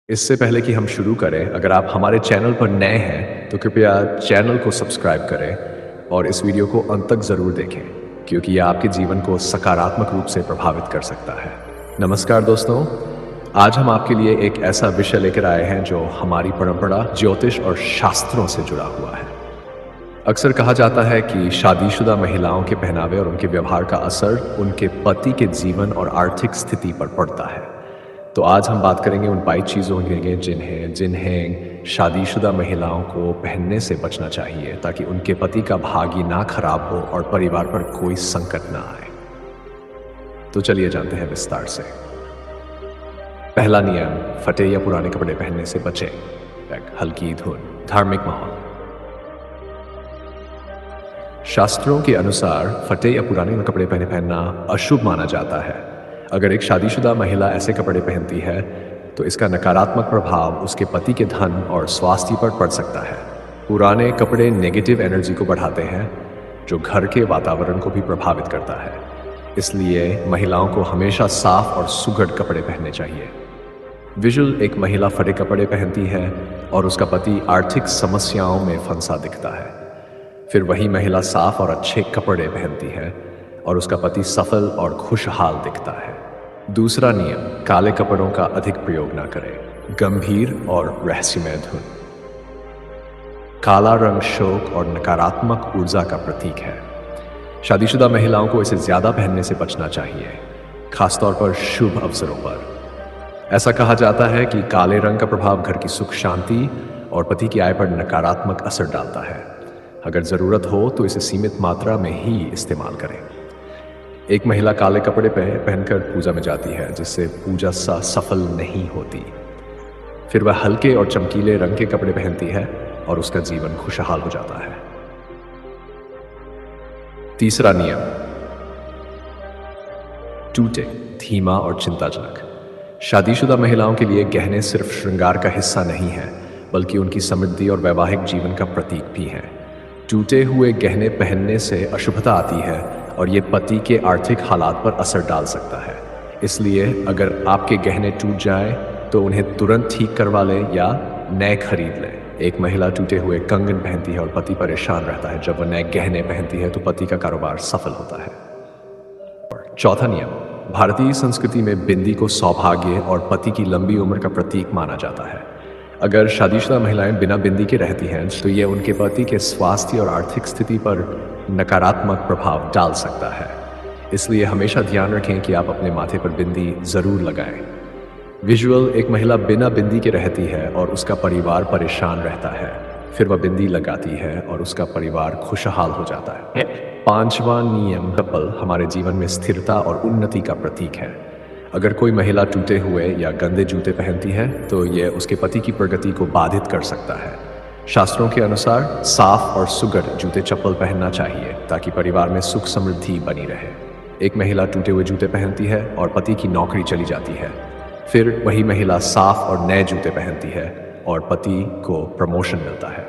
इससे पहले कि हम शुरू करें, अगर आप हमारे चैनल पर नए हैं तो कृपया चैनल को सब्सक्राइब करें और इस वीडियो को अंत तक ज़रूर देखें क्योंकि यह आपके जीवन को सकारात्मक रूप से प्रभावित कर सकता है। नमस्कार दोस्तों, आज हम आपके लिए एक ऐसा विषय लेकर आए हैं जो हमारी परंपरा, ज्योतिष और शास्त्रों से जुड़ा हुआ है। अक्सर कहा जाता है कि शादीशुदा महिलाओं के पहनावे और उनके व्यवहार का असर उनके पति के जीवन और आर्थिक स्थिति पर पड़ता है। तो आज हम बात करेंगे उन 22 चीज़ों की जिन्हें जिन्हें शादीशुदा महिलाओं को पहनने से बचना चाहिए ताकि उनके पति का भाग्य ना खराब हो और परिवार पर कोई संकट ना आए। तो चलिए जानते हैं विस्तार से। पहला नियम, फटे या पुराने कपड़े पहनने से बचें। हल्की धुन, धार्मिक माहौल। शास्त्रों के अनुसार फटे या पुराने कपड़े पहनना अशुभ माना जाता है। अगर एक शादीशुदा महिला ऐसे कपड़े पहनती है तो इसका नकारात्मक प्रभाव उसके पति के धन और स्वास्थ्य पर पड़ सकता है। पुराने कपड़े नेगेटिव एनर्जी को बढ़ाते हैं जो घर के वातावरण को भी प्रभावित करता है। इसलिए महिलाओं को हमेशा साफ और सुघड़ कपड़े पहनने चाहिए। विजुअल, एक महिला फटे कपड़े पहनती है और उसका पति आर्थिक समस्याओं में फंसा दिखता है। फिर वही महिला साफ और अच्छे कपड़े पहनती है और उसका पति सफल और खुशहाल दिखता है। दूसरा नियम, काले कपड़ों का अधिक प्रयोग ना करें। गंभीर और रहस्यमय धुन। काला रंग शोक और नकारात्मक ऊर्जा का प्रतीक है। शादीशुदा महिलाओं को इसे ज्यादा पहनने से बचना चाहिए, खासतौर पर शुभ अवसरों पर। ऐसा कहा जाता है कि काले रंग का प्रभाव घर की सुख शांति और पति की आय पर नकारात्मक असर डालता है। अगर जरूरत हो तो इसे सीमित मात्रा में ही इस्तेमाल करें। एक महिला काले कपड़े पहनकर पूजा में जाती है जिससे पूजा सफल नहीं होती। फिर वह हल्के और चमकीले रंग के कपड़े पहनती है और उसका जीवन खुशहाल हो जाता है। तीसरा नियम, टूटे, धीमा और चिंताजनक। शादीशुदा महिलाओं के लिए गहने सिर्फ श्रृंगार का हिस्सा नहीं है बल्कि उनकी समृद्धि और वैवाहिक जीवन का प्रतीक भी है। टूटे हुए गहने पहनने से अशुभता आती है और ये पति के आर्थिक हालात पर असर डाल सकता है। इसलिए अगर आपके गहने टूट जाएं तो उन्हें तुरंत ठीक करवा लें या नए खरीद लें। एक महिला टूटे हुए कंगन पहनती है और पति परेशान रहता है। जब वह नए गहने पहनती है तो पति का कारोबार सफल होता है। चौथा नियम, भारतीय संस्कृति में बिंदी को सौभाग्य और पति की लंबी उम्र का प्रतीक माना जाता है। अगर शादीशुदा महिलाएं बिना बिंदी के रहती हैं तो ये उनके पति के स्वास्थ्य और आर्थिक स्थिति पर नकारात्मक प्रभाव डाल सकता है। इसलिए हमेशा ध्यान रखें कि आप अपने माथे पर बिंदी जरूर लगाएं। विजुअल, एक महिला बिना बिंदी के रहती है और उसका परिवार परेशान रहता है। फिर वह बिंदी लगाती है और उसका परिवार खुशहाल हो जाता है। पांचवा नियम, चप्पल हमारे जीवन में स्थिरता और उन्नति का प्रतीक है। अगर कोई महिला टूटे हुए या गंदे जूते पहनती है तो यह उसके पति की प्रगति को बाधित कर सकता है। शास्त्रों के अनुसार साफ और सुघड़ जूते चप्पल पहनना चाहिए ताकि परिवार में सुख समृद्धि बनी रहे। एक महिला टूटे हुए जूते पहनती है और पति की नौकरी चली जाती है। फिर वही महिला साफ और नए जूते पहनती है और पति को प्रमोशन मिलता है।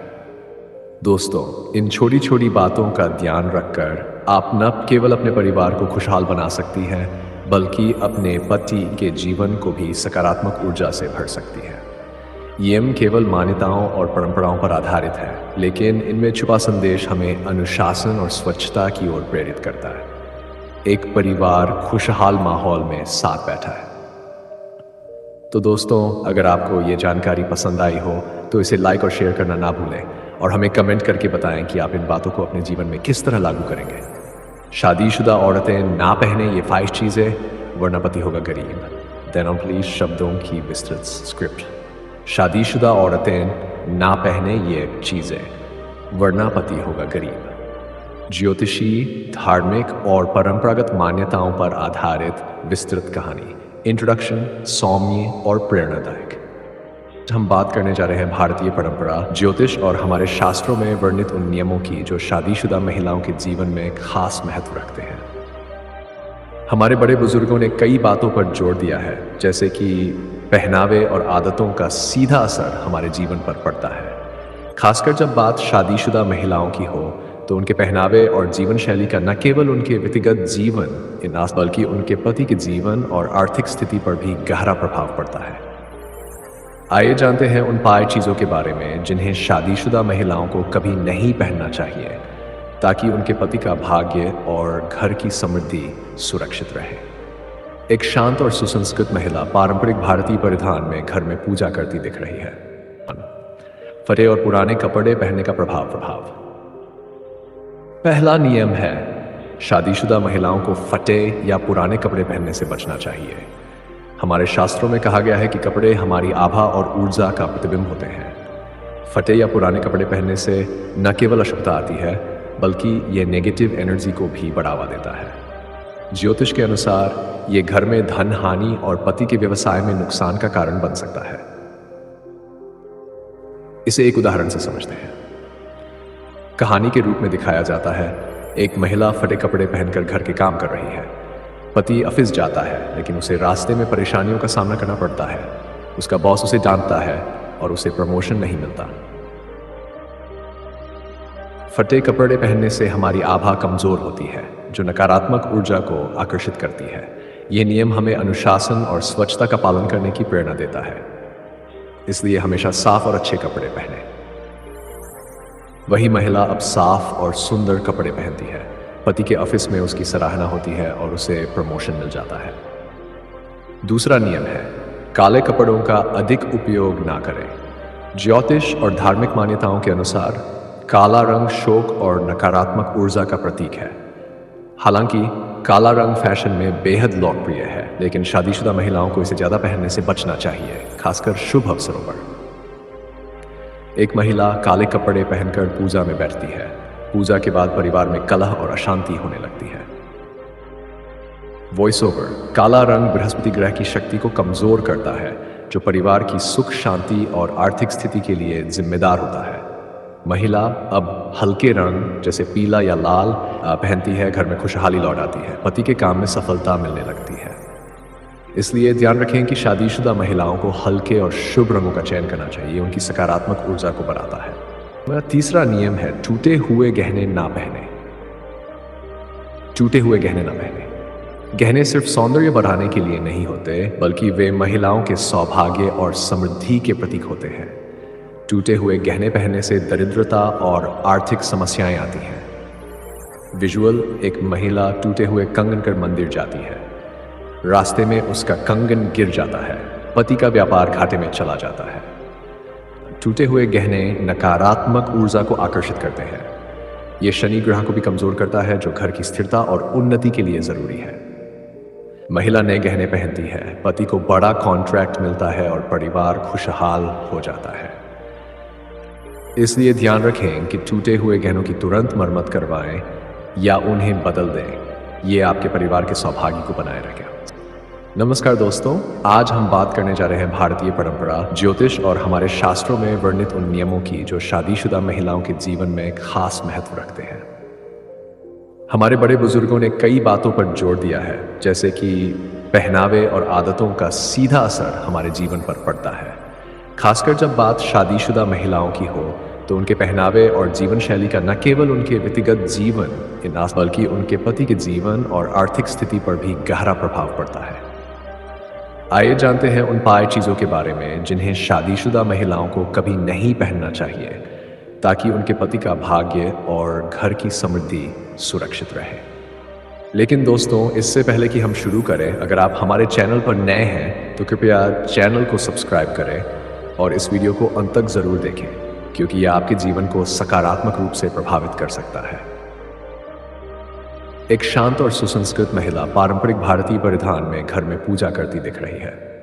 दोस्तों, इन छोटी छोटी बातों का ध्यान रखकर आप न केवल अपने परिवार को खुशहाल बना सकती हैं बल्कि अपने पति के जीवन को भी सकारात्मक ऊर्जा से भर सकती है। ये केवल मान्यताओं और परंपराओं पर आधारित है, लेकिन इनमें छुपा संदेश हमें अनुशासन और स्वच्छता की ओर प्रेरित करता है। एक परिवार खुशहाल माहौल में साथ बैठा है। तो दोस्तों, अगर आपको ये जानकारी पसंद आई हो तो इसे लाइक और शेयर करना ना भूलें और हमें कमेंट करके बताएं कि आप इन बातों को अपने जीवन में किस तरह लागू करेंगे। शादीशुदा औरतें ना पहने ये 5 चीजें वरना पति होगा गरीब। देन प्लीज शब्दों की विस्तृत स्क्रिप्ट। शादीशुदा औरतें ना पहने ये चीजें वरना पति होगा गरीब। ज्योतिषी, धार्मिक और परंपरागत मान्यताओं पर आधारित विस्तृत कहानी। इंट्रोडक्शन सौम्य और प्रेरणादायक। हम बात करने जा रहे हैं भारतीय परंपरा, ज्योतिष और हमारे शास्त्रों में वर्णित उन नियमों की जो शादीशुदा महिलाओं के जीवन में खास महत्व रखते हैं। हमारे बड़े बुजुर्गों ने कई बातों पर जोर दिया है, जैसे कि पहनावे और आदतों का सीधा असर हमारे जीवन पर पड़ता है। खासकर जब बात शादीशुदा महिलाओं की हो तो उनके पहनावे और जीवन शैली का न केवल उनके व्यक्तिगत जीवन बल्कि उनके पति के जीवन और आर्थिक स्थिति पर भी गहरा प्रभाव पड़ता है। आइए जानते हैं उन 5 चीज़ों के बारे में जिन्हें शादीशुदा महिलाओं को कभी नहीं पहनना चाहिए ताकि उनके पति का भाग्य और घर की समृद्धि सुरक्षित रहे। एक शांत और सुसंस्कृत महिला पारंपरिक भारतीय परिधान में घर में पूजा करती दिख रही है। फटे और पुराने कपड़े पहनने का प्रभाव। पहला नियम है शादीशुदा महिलाओं को फटे या पुराने कपड़े पहनने से बचना चाहिए। हमारे शास्त्रों में कहा गया है कि कपड़े हमारी आभा और ऊर्जा का प्रतिबिंब होते हैं। फटे या पुराने कपड़े पहनने से न केवल अशुभता आती है बल्कि ये नेगेटिव एनर्जी को भी बढ़ावा देता है। ज्योतिष के अनुसार ये घर में धन हानि और पति के व्यवसाय में नुकसान का कारण बन सकता है। इसे एक उदाहरण से समझते हैं। कहानी के रूप में दिखाया जाता है, एक महिला फटे कपड़े पहनकर घर के काम कर रही है। पति ऑफिस जाता है लेकिन उसे रास्ते में परेशानियों का सामना करना पड़ता है। उसका बॉस उसे डांटता है और उसे प्रमोशन नहीं मिलता। फटे कपड़े पहनने से हमारी आभा कमजोर होती है जो नकारात्मक ऊर्जा को आकर्षित करती है। यह नियम हमें अनुशासन और स्वच्छता का पालन करने की प्रेरणा देता है, इसलिए हमेशा साफ और अच्छे कपड़े पहने। वही महिला अब साफ और सुंदर कपड़े पहनती है। पति के ऑफिस में उसकी सराहना होती है और उसे प्रमोशन मिल जाता है। दूसरा नियम है काले कपड़ों का अधिक उपयोग ना करें। ज्योतिष और धार्मिक मान्यताओं के अनुसार काला रंग शोक और नकारात्मक ऊर्जा का प्रतीक है। हालांकि काला रंग फैशन में बेहद लोकप्रिय है, लेकिन शादीशुदा महिलाओं को इसे ज्यादा पहनने से बचना चाहिए, खासकर शुभ अवसरों पर। एक महिला काले कपड़े पहनकर पूजा में बैठती है। पूजा के बाद परिवार में कलह और अशांति होने लगती है। Voice over. काला रंग बृहस्पति ग्रह की शक्ति को कमजोर करता है, जो परिवार की सुख शांति और आर्थिक स्थिति के लिए जिम्मेदार होता है। महिला अब हल्के रंग जैसे पीला या लाल पहनती है, घर में खुशहाली लौट आती है, पति के काम में सफलता मिलने लगती है। इसलिए ध्यान रखें कि शादीशुदा महिलाओं को हल्के और शुभ रंगों का चयन करना चाहिए, उनकी सकारात्मक ऊर्जा को बढ़ाता है। मेरा तीसरा नियम है टूटे हुए गहने ना पहने। टूटे हुए गहने ना पहने। गहने सिर्फ सौंदर्य बढ़ाने के लिए नहीं होते, बल्कि वे महिलाओं के सौभाग्य और समृद्धि के प्रतीक होते हैं। टूटे हुए गहने पहनने से दरिद्रता और आर्थिक समस्याएं आती हैं। विजुअल। एक महिला टूटे हुए कंगन कर मंदिर जाती है। रास्ते में उसका कंगन गिर जाता है, पति का व्यापार घाटे में चला जाता है। टूटे हुए गहने नकारात्मक ऊर्जा को आकर्षित करते हैं। यह शनि ग्रह को भी कमजोर करता है, जो घर की स्थिरता और उन्नति के लिए जरूरी है। महिला नए गहने पहनती है, पति को बड़ा कॉन्ट्रैक्ट मिलता है और परिवार खुशहाल हो जाता है। इसलिए ध्यान रखें कि टूटे हुए गहनों की तुरंत मरम्मत करवाएं या उन्हें बदल दें। ये आपके परिवार के सौभाग्य को बनाए रखें। नमस्कार दोस्तों, आज हम बात करने जा रहे हैं भारतीय परंपरा, ज्योतिष और हमारे शास्त्रों में वर्णित उन नियमों की जो शादीशुदा महिलाओं के जीवन में खास महत्व रखते हैं। हमारे बड़े बुजुर्गों ने कई बातों पर जोर दिया है, जैसे कि पहनावे और आदतों का सीधा असर हमारे जीवन पर पड़ता है। खासकर जब बात शादीशुदा महिलाओं की हो तो उनके पहनावे और जीवन शैली का न केवल उनके व्यक्तिगत जीवन बल्कि उनके पति के जीवन और आर्थिक स्थिति पर भी गहरा प्रभाव पड़ता है। आइए जानते हैं उन 5 चीज़ों के बारे में जिन्हें शादीशुदा महिलाओं को कभी नहीं पहनना चाहिए ताकि उनके पति का भाग्य और घर की समृद्धि सुरक्षित रहे। लेकिन दोस्तों, इससे पहले कि हम शुरू करें, अगर आप हमारे चैनल पर नए हैं तो कृपया चैनल को सब्सक्राइब करें और इस वीडियो को अंत तक ज़रूर देखें, क्योंकि यह आपके जीवन को सकारात्मक रूप से प्रभावित कर सकता है। एक शांत और सुसंस्कृत महिला पारंपरिक भारतीय परिधान में घर में पूजा करती दिख रही है।